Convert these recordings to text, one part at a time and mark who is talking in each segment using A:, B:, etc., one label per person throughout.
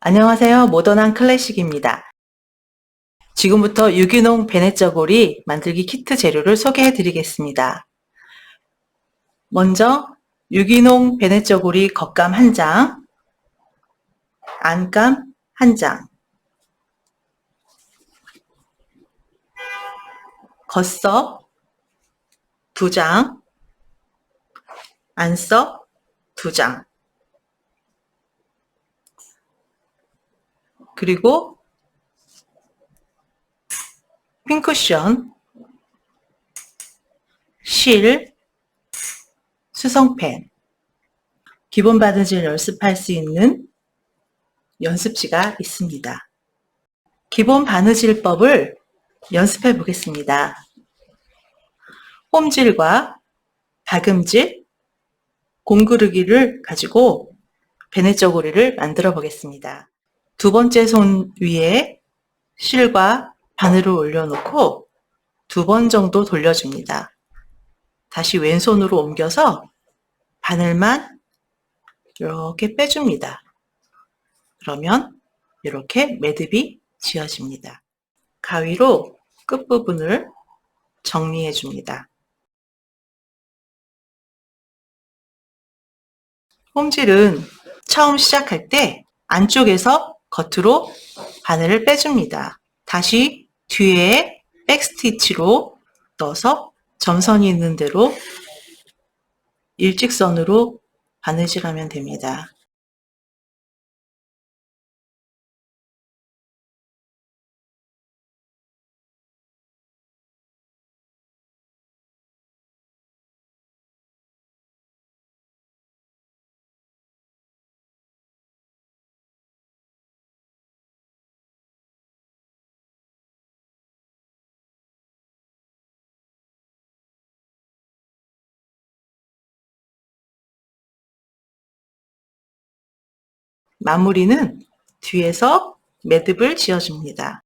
A: 안녕하세요. 모던한 클래식입니다. 지금부터 유기농 베네저고리 만들기 키트 재료를 소개해 드리겠습니다. 먼저 유기농 베네저고리 겉감 1장, 안감 1장, 겉석 2장, 안석 2장, 그리고 핀쿠션, 실, 수성펜, 기본 바느질 연습할 수 있는 연습지가 있습니다. 기본 바느질법을 연습해 보겠습니다. 홈질과 박음질, 공구르기를 가지고 베네저고리를 만들어 보겠습니다. 두 번째 손 위에 실과 바늘을 올려놓고 2번 정도 돌려줍니다. 다시 왼손으로 옮겨서 바늘만 이렇게 빼줍니다. 그러면 이렇게 매듭이 지어집니다. 가위로 끝부분을 정리해 줍니다. 홈질은 처음 시작할 때 안쪽에서 겉으로 바늘을 빼줍니다. 다시 뒤에 백스티치로 넣어서 점선이 있는 대로 일직선으로 바느질하면 됩니다. 마무리는 뒤에서 매듭을 지어줍니다.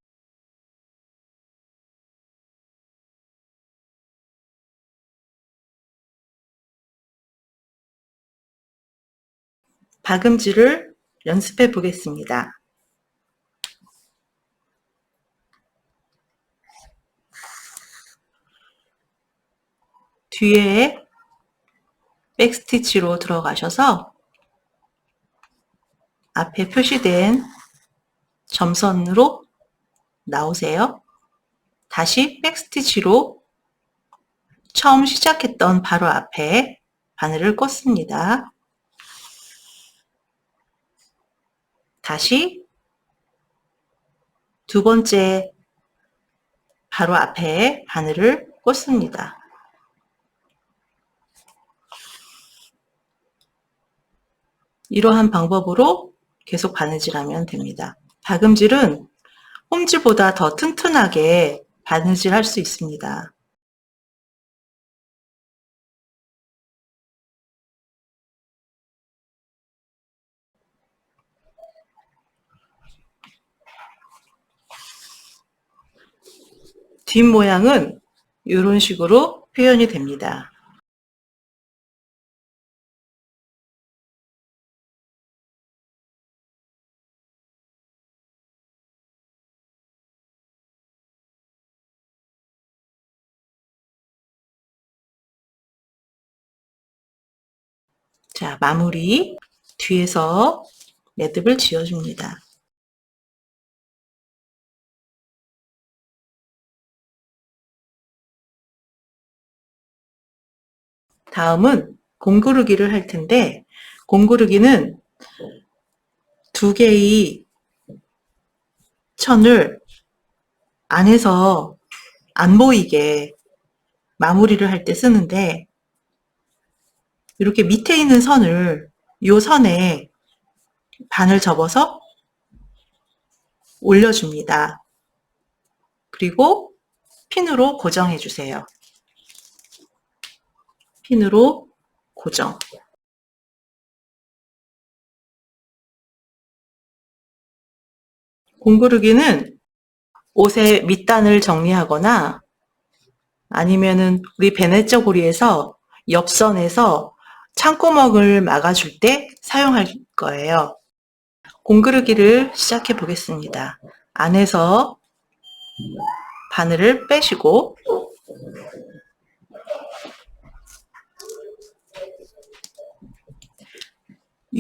A: 박음질을 연습해 보겠습니다. 뒤에 백스티치로 들어가셔서 앞에 표시된 점선으로 나오세요. 다시 백스티치로 처음 시작했던 바로 앞에 바늘을 꽂습니다. 다시 2번째 바로 앞에 바늘을 꽂습니다. 이러한 방법으로 계속 바느질하면 됩니다. 박음질은 홈질보다 더 튼튼하게 바느질할 수 있습니다. 뒷모양은 이런 식으로 표현이 됩니다. 자, 마무리. 뒤에서 매듭을 지어줍니다. 다음은 공구르기를 할 텐데, 공구르기는 2개의 천을 안에서 안 보이게 마무리를 할 때 쓰는데, 이렇게 밑에 있는 선을 이 선에 반을 접어서 올려줍니다. 그리고 핀으로 고정해 주세요. 핀으로 고정. 공구르기는 옷의 밑단을 정리하거나 아니면은 우리 베네저고리에서 옆선에서 창구멍을 막아줄 때 사용할 거예요. 공그르기를 시작해 보겠습니다. 안에서 바늘을 빼시고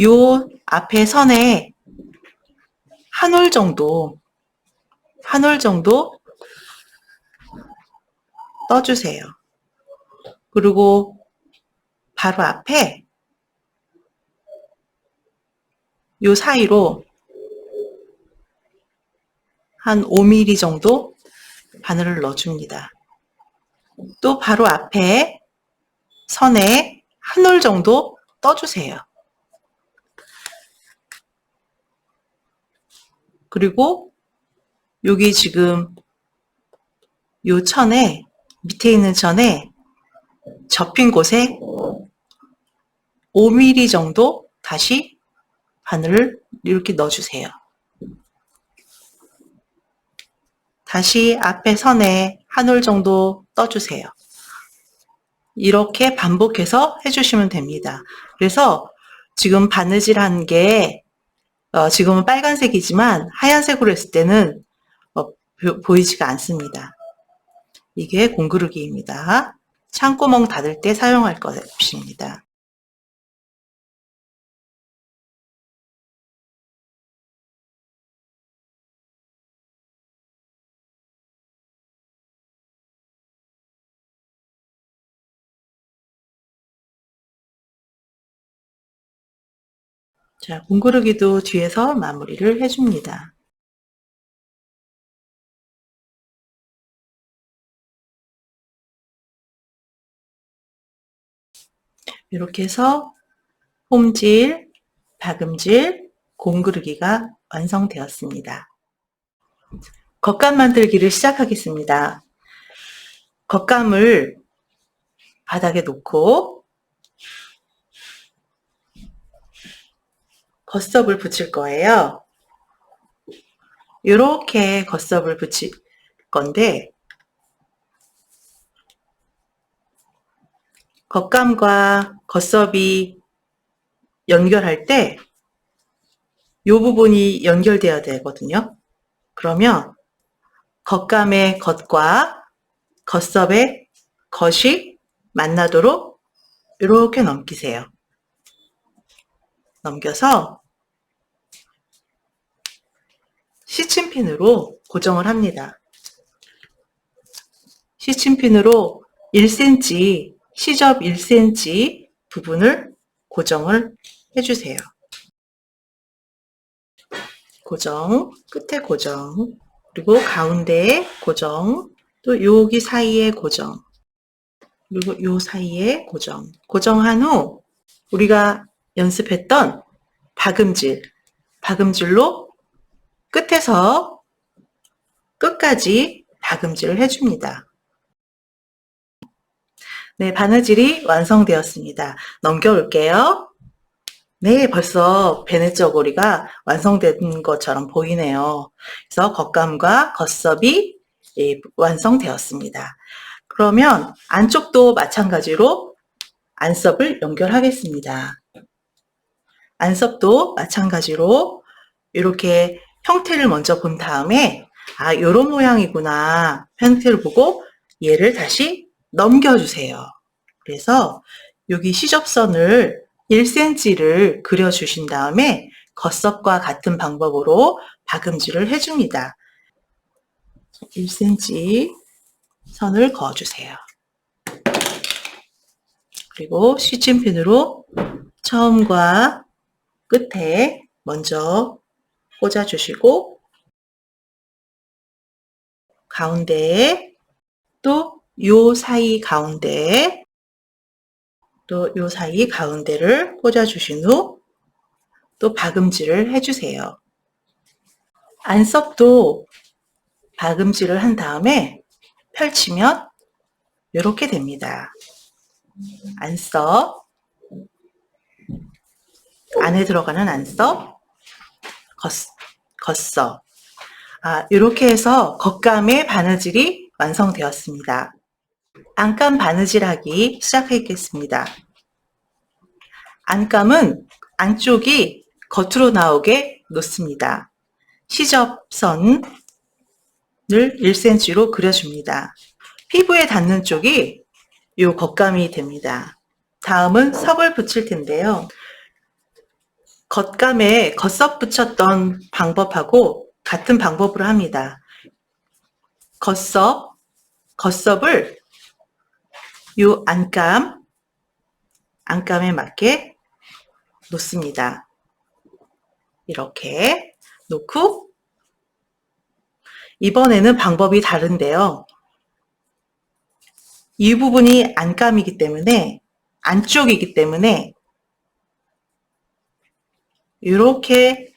A: 요 앞에 선에 한 올 정도 떠주세요. 그리고 바로 앞에 요 사이로 한 5mm 정도 바늘을 넣어줍니다. 또 바로 앞에 선에 한 올 정도 떠주세요. 그리고 여기 지금 요 천에, 밑에 있는 천에 접힌 곳에 5mm 정도 다시 바늘을 이렇게 넣어주세요. 다시 앞에 선에 한 올 정도 떠주세요. 이렇게 반복해서 해주시면 됩니다. 그래서 지금 바느질한 게 지금은 빨간색이지만 하얀색으로 했을 때는 보이지가 않습니다. 이게 공그르기입니다. 창구멍 닫을 때 사용할 것입니다. 자, 공그르기도 뒤에서 마무리를 해줍니다. 이렇게 해서 홈질, 박음질, 공그르기가 완성되었습니다. 겉감 만들기를 시작하겠습니다. 겉감을 바닥에 놓고 겉섭을 붙일 거예요. 이렇게 겉섭을 붙일 건데 겉감과 겉섭이 연결할 때 이 부분이 연결되어야 되거든요. 그러면 겉감의 겉과 겉섭의 겉이 만나도록 이렇게 넘기세요. 넘겨서 시침핀으로 고정을 합니다. 시침핀으로 1cm, 시접 1cm 부분을 고정을 해주세요. 고정, 끝에 고정, 그리고 가운데에 고정, 또 여기 사이에 고정, 그리고 요 사이에 고정. 고정한 후 우리가 연습했던 박음질로 끝에서 끝까지 박음질을 해줍니다. 네, 바느질이 완성되었습니다. 넘겨올게요. 네, 벌써 베네저고리가 완성된 것처럼 보이네요. 그래서 겉감과 겉섭이 완성되었습니다. 그러면 안쪽도 마찬가지로 안섭을 연결하겠습니다. 안섭도 마찬가지로 이렇게 형태를 먼저 본 다음에 아, 이런 모양이구나 형태를 보고 얘를 다시 넘겨주세요. 그래서 여기 시접선을 1cm를 그려주신 다음에 겉섭과 같은 방법으로 박음질을 해줍니다. 1cm 선을 그어주세요. 그리고 시침핀으로 처음과 끝에 먼저 꽂아주시고 가운데에 또 요 사이 가운데에 또 요 사이 가운데를 꽂아주신 후 또 박음질을 해주세요. 안섭도 박음질을 한 다음에 펼치면 이렇게 됩니다. 안섭, 안에 들어가는 안섭, 겉섭. 이렇게 해서 겉감의 바느질이 완성되었습니다. 안감 바느질하기 시작하겠습니다. 안감은 안쪽이 겉으로 나오게 놓습니다. 시접선을 1cm로 그려줍니다. 피부에 닿는 쪽이 이 겉감이 됩니다. 다음은 섭을 붙일 텐데요. 겉감에 겉섭 붙였던 방법하고 같은 방법으로 합니다. 겉섭을 이 안감에 맞게 놓습니다. 이렇게 놓고 이번에는 방법이 다른데요. 이 부분이 안감이기 때문에 안쪽이기 때문에 이렇게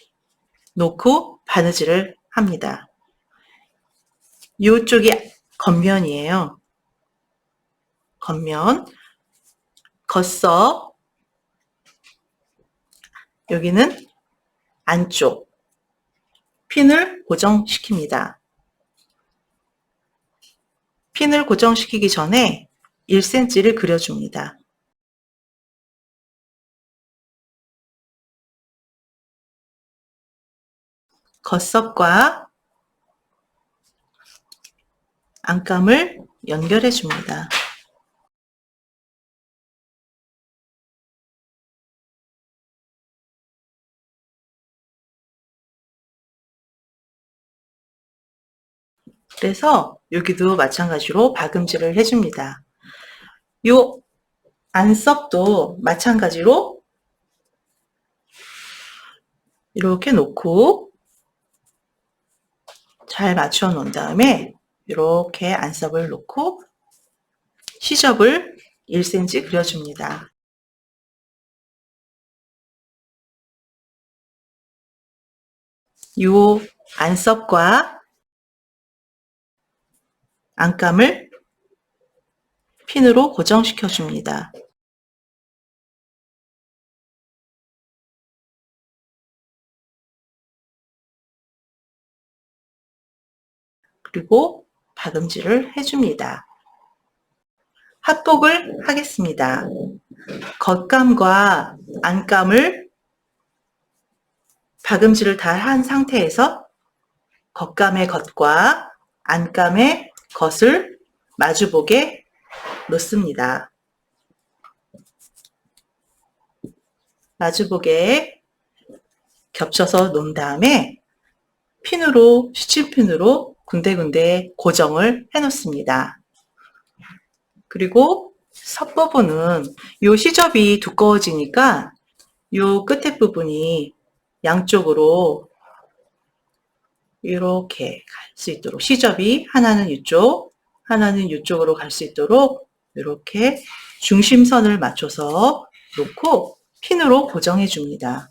A: 놓고 바느질을 합니다. 이쪽이 겉면이에요. 겉면, 겉섭, 여기는 안쪽, 핀을 고정시킵니다. 핀을 고정시키기 전에 1cm를 그려줍니다. 겉섭과 안감을 연결해 줍니다. 그래서 여기도 마찬가지로 박음질을 해줍니다. 요 안섭도 마찬가지로 이렇게 놓고 잘 맞춰 놓은 다음에 이렇게 안섭을 놓고 시접을 1cm 그려줍니다. 요 안섭과 안감을 핀으로 고정시켜 줍니다. 그리고 박음질을 해줍니다. 합복을 하겠습니다. 겉감과 안감을 박음질을 다 한 상태에서 겉감의 겉과 안감의 겉을 마주보게 놓습니다. 마주보게 겹쳐서 놓은 다음에 핀으로, 시침핀으로 군데군데 고정을 해 놓습니다. 그리고 섭부분은 이 시접이 두꺼워지니까 이 끝에 부분이 양쪽으로 이렇게 갈 수 있도록 시접이 하나는 이쪽, 하나는 이쪽으로 갈 수 있도록 이렇게 중심선을 맞춰서 놓고 핀으로 고정해 줍니다.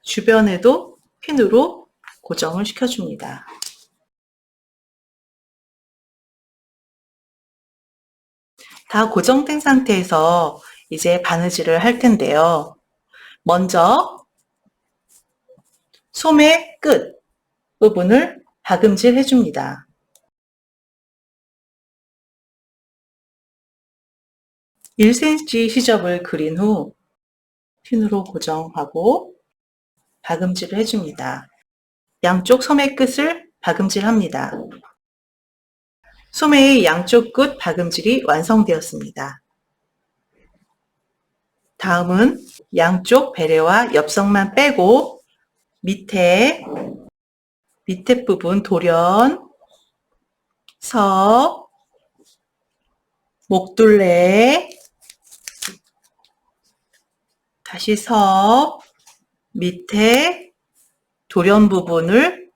A: 주변에도 핀으로 고정을 시켜줍니다. 다 고정된 상태에서 이제 바느질을 할 텐데요. 먼저 소매 끝 부분을 박음질 해줍니다. 1cm 시접을 그린 후 핀으로 고정하고 박음질을 해줍니다. 양쪽 소매 끝을 박음질합니다. 소매의 양쪽 끝 박음질이 완성되었습니다. 다음은 양쪽 베레와 엽석만 빼고 밑에 부분 돌연, 섭, 목둘레, 다시 섭, 밑에 돌연 부분을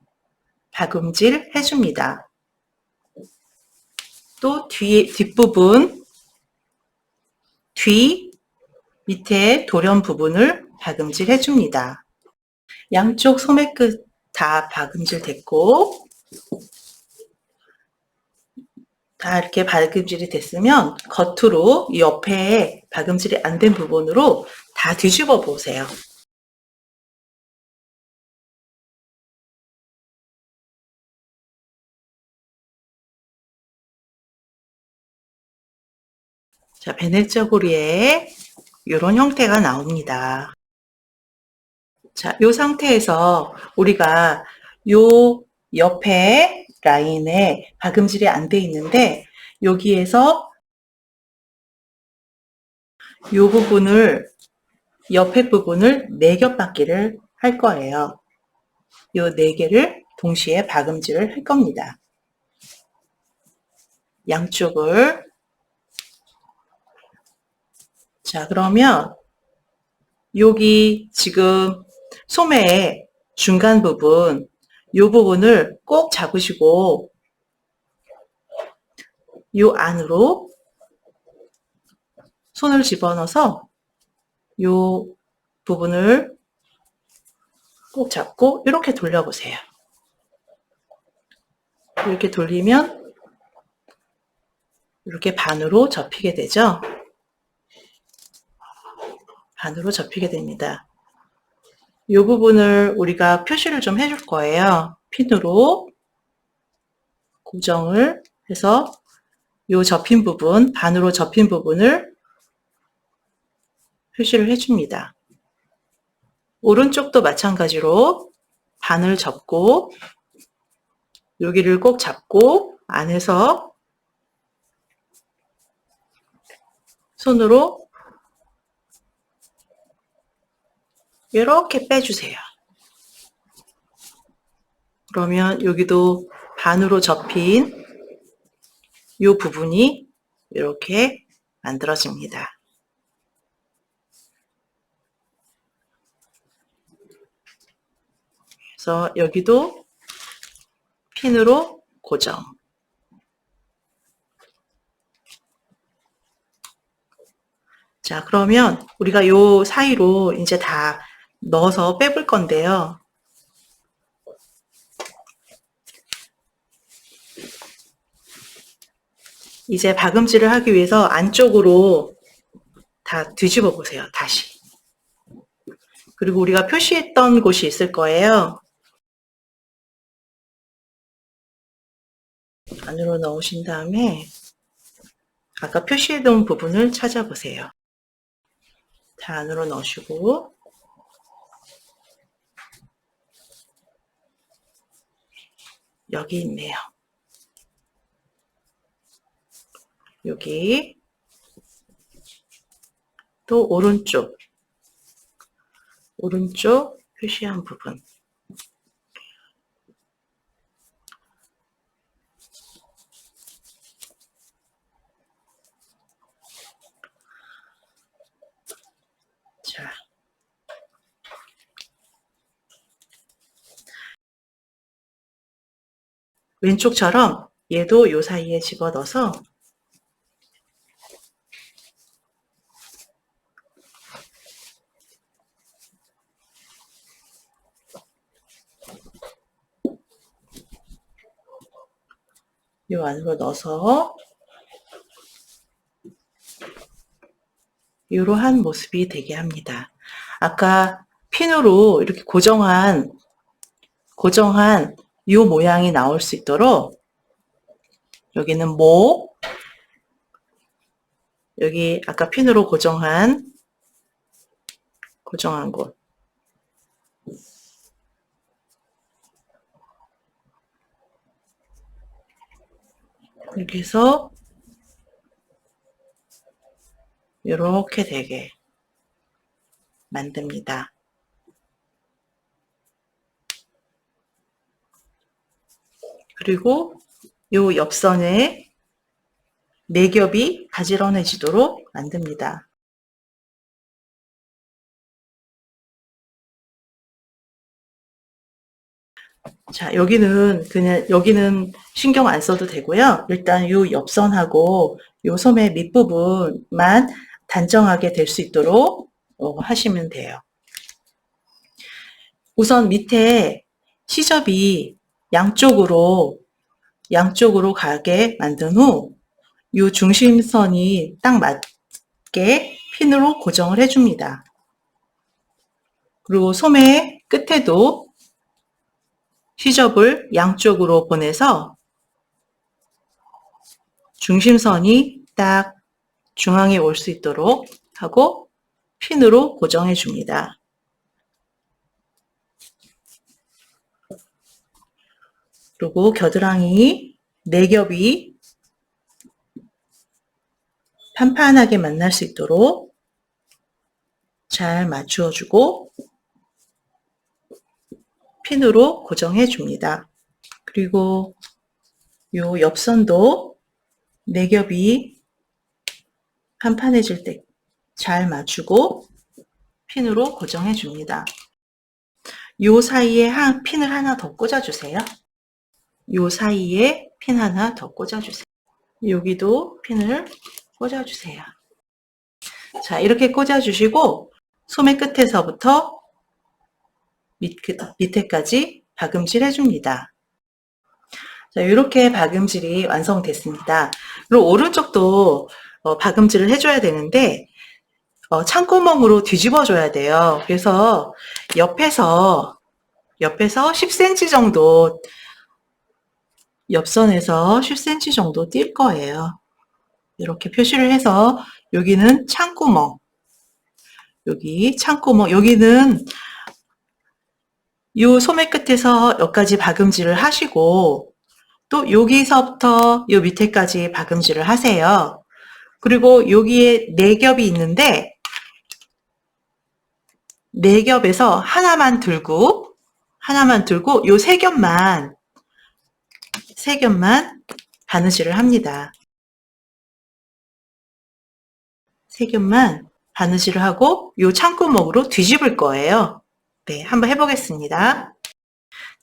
A: 박음질 해줍니다. 또 뒷부분, 밑에 돌연 부분을 박음질 해줍니다. 양쪽 소매 끝 다 박음질 됐고, 다 이렇게 박음질이 됐으면 겉으로 이 옆에 박음질이 안 된 부분으로 다 뒤집어 보세요. 자, 베네쩌고리에 이런 형태가 나옵니다. 자, 이 상태에서 우리가 요 옆에 라인에 박음질이 안 돼 있는데 여기에서 요 부분을 옆에 부분을 4겹 받기를 할 거예요. 요 4개를 동시에 박음질을 할 겁니다. 양쪽을. 자, 그러면 여기 지금 소매의 중간 부분, 요 부분을 꼭 잡으시고 요 안으로 손을 집어넣어서 요 부분을 꼭 잡고 이렇게 돌려보세요. 이렇게 돌리면 이렇게 반으로 접히게 되죠. 반으로 접히게 됩니다. 이 부분을 우리가 표시를 좀 해줄 거예요. 핀으로 고정을 해서 이 접힌 부분, 반으로 접힌 부분을 표시를 해줍니다. 오른쪽도 마찬가지로 반을 접고 여기를 꼭 잡고 안에서 손으로 이렇게 빼주세요. 그러면 여기도 반으로 접힌 이 부분이 이렇게 만들어집니다. 그래서 여기도 핀으로 고정. 자, 그러면 우리가 요 사이로 이제 다 넣어서 빼볼 건데요. 이제 박음질을 하기 위해서 안쪽으로 다 뒤집어 보세요. 다시. 그리고 우리가 표시했던 곳이 있을 거예요. 안으로 넣으신 다음에 아까 표시해둔 부분을 찾아보세요. 다 안으로 넣으시고 여기 있네요. 여기 또 오른쪽 표시한 부분. 자, 왼쪽처럼 얘도 요 사이에 집어넣어서 요 안으로 넣어서 이러한 모습이 되게 합니다. 아까 핀으로 이렇게 고정한 이 모양이 나올 수 있도록 여기는 목, 여기 아까 핀으로 고정한 곳, 이렇게 해서 이렇게 되게 만듭니다. 그리고 요 옆선에 4겹이 가지런해지도록 만듭니다. 자, 여기는 신경 안 써도 되고요. 일단 요 옆선하고 요 소매 밑부분만 단정하게 될 수 있도록 하시면 돼요. 우선 밑에 시접이 양쪽으로 가게 만든 후 요 중심선이 딱 맞게 핀으로 고정을 해줍니다. 그리고 소매 끝에도 시접을 양쪽으로 보내서 중심선이 딱 중앙에 올 수 있도록 하고 핀으로 고정해 줍니다. 그리고 겨드랑이 4겹이 판판하게 만날 수 있도록 잘 맞추어 주고 핀으로 고정해 줍니다. 그리고 요 옆선도 4겹이 판판해질 때 잘 맞추고 핀으로 고정해 줍니다. 요 사이에 핀을 하나 더 꽂아주세요. 요 사이에 핀 하나 더 꽂아주세요. 여기도 핀을 꽂아주세요. 자, 이렇게 꽂아주시고 소매 끝에서부터 밑에까지 박음질 해줍니다. 자, 이렇게 박음질이 완성됐습니다. 그리고 오른쪽도 박음질을 해줘야 되는데 창구멍으로 뒤집어줘야 돼요. 그래서 옆에서 10cm 정도, 옆선에서 10cm 정도 뛸 거예요. 이렇게 표시를 해서 여기는 창구멍, 여기 창구멍, 여기는 이 소매 끝에서 여기까지 박음질을 하시고 또 여기서부터 이 밑에까지 박음질을 하세요. 그리고 여기에 4겹이 있는데 4겹에서 하나만 들고 요 3겹만 바느질을 합니다. 3겹만 바느질을 하고 요 창구멍으로 뒤집을 거예요. 네, 한번 해보겠습니다.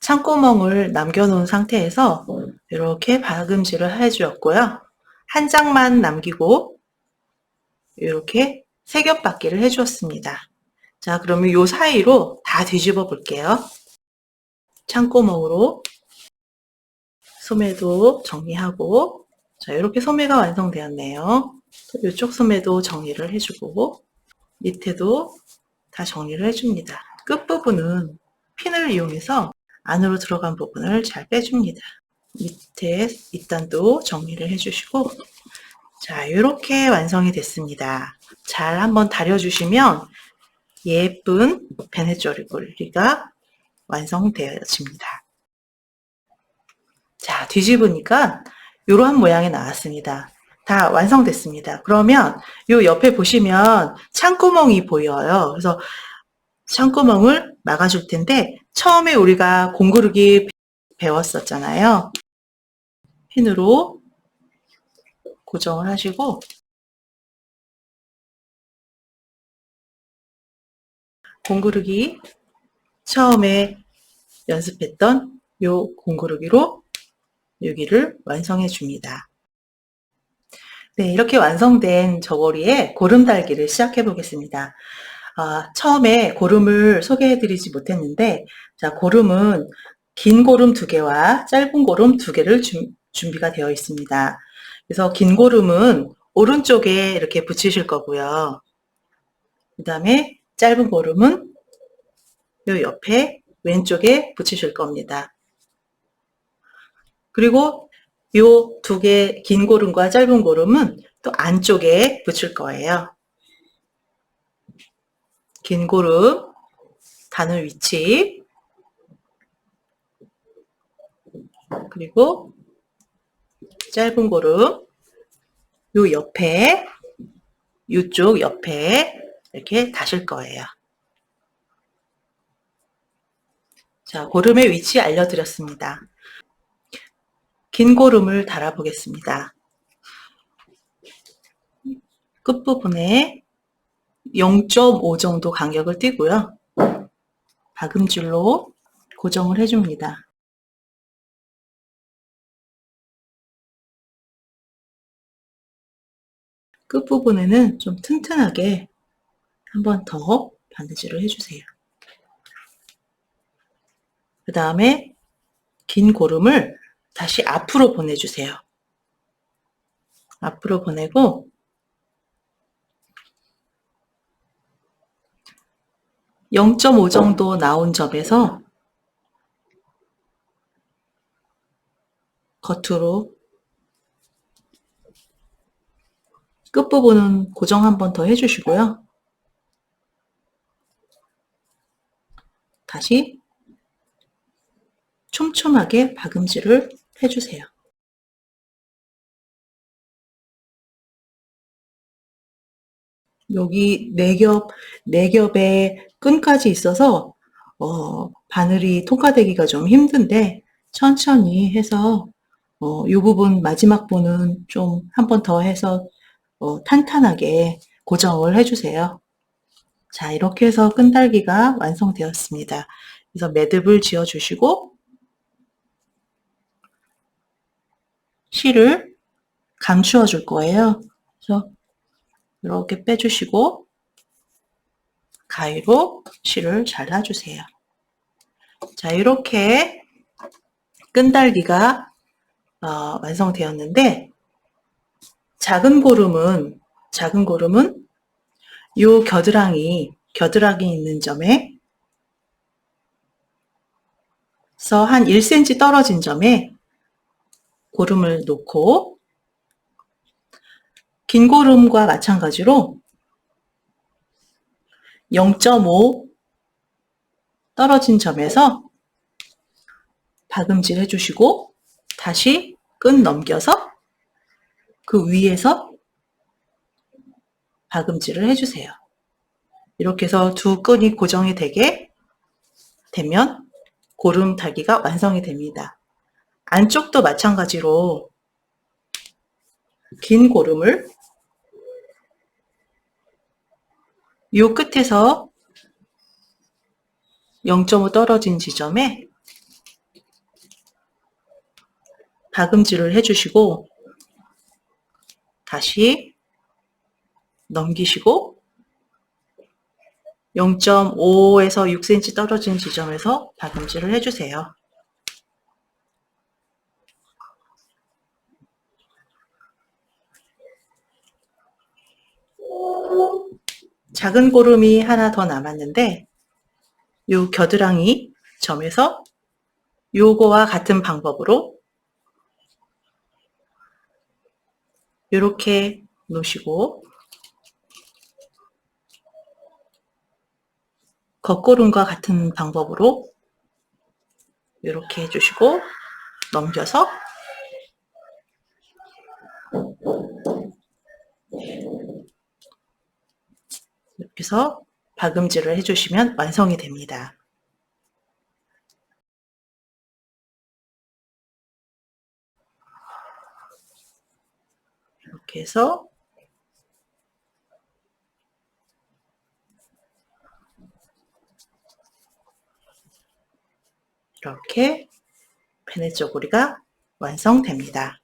A: 창구멍을 남겨놓은 상태에서 이렇게 박음질을 해주었고요. 한 장만 남기고 이렇게 3겹 받기를 해주었습니다. 자, 그러면 요 사이로 다 뒤집어 볼게요. 창구멍으로 소매도 정리하고, 자, 이렇게 소매가 완성되었네요. 이쪽 소매도 정리를 해주고, 밑에도 다 정리를 해줍니다. 끝부분은 핀을 이용해서 안으로 들어간 부분을 잘 빼줍니다. 밑에 밑단도 정리를 해주시고, 자, 이렇게 완성이 됐습니다. 잘 한번 다려주시면 예쁜 베네쪼리가 완성되어집니다. 자, 뒤집으니까 이러한 모양이 나왔습니다. 다 완성됐습니다. 그러면 이 옆에 보시면 창구멍이 보여요. 그래서 창구멍을 막아줄 텐데 처음에 우리가 공구르기 배웠었잖아요. 핀으로 고정을 하시고 공구르기 처음에 연습했던 요 공구르기로 여기를 완성해 줍니다. 네, 이렇게 완성된 저고리에 고름 달기를 시작해 보겠습니다. 처음에 고름을 소개해 드리지 못했는데, 자, 고름은 긴 고름 2개와 짧은 고름 2개를 준비가 되어 있습니다. 그래서 긴 고름은 오른쪽에 이렇게 붙이실 거고요. 그 다음에 짧은 고름은 요 옆에 왼쪽에 붙이실 겁니다. 그리고 요 2개 긴 고름과 짧은 고름은 또 안쪽에 붙일 거예요. 긴 고름 다는 위치, 그리고 짧은 고름 요 옆에, 이쪽 옆에 이렇게 다실 거예요. 자, 고름의 위치 알려드렸습니다. 긴 고름을 달아 보겠습니다. 끝부분에 0.5 정도 간격을 띄고요. 박음질로 고정을 해줍니다. 끝부분에는 좀 튼튼하게 한 번 더 바느질을 해주세요. 그 다음에 긴 고름을 다시 앞으로 보내주세요. 앞으로 보내고 0.5 정도 나온 점에서 겉으로 끝부분은 고정 한 번 더 해주시고요. 다시 촘촘하게 박음질을 해주세요. 여기 네 겹의 끈까지 있어서 바늘이 통과되기가 좀 힘든데 천천히 해서 이 부분 마지막 부분은 좀 한 번 더 해서 탄탄하게 고정을 해주세요. 자, 이렇게 해서 끈달기가 완성되었습니다. 그래서 매듭을 지어주시고 실을 감추어 줄 거예요. 그래서 이렇게 빼주시고 가위로 실을 잘라주세요. 자, 이렇게 끈달기가 완성되었는데 작은 고름은 요 겨드랑이 있는 점에 한 1cm 떨어진 점에 고름을 놓고 긴 고름과 마찬가지로 0.5 떨어진 점에서 박음질 해주시고 다시 끈 넘겨서 그 위에서 박음질을 해주세요. 이렇게 해서 두 끈이 고정이 되게 되면 고름 달기가 완성이 됩니다. 안쪽도 마찬가지로 긴 고름을 이 끝에서 0.5 떨어진 지점에 박음질을 해주시고 다시 넘기시고 0.5에서 6cm 떨어진 지점에서 박음질을 해주세요. 작은 고름이 하나 더 남았는데 요 겨드랑이 점에서 요거와 같은 방법으로 이렇게 놓으시고 겉고름과 같은 방법으로 이렇게 해주시고 넘겨서 이렇게 해서 박음질을 해주시면 완성이 됩니다. 이렇게 해서 이렇게 베네 쪼고리가 완성됩니다.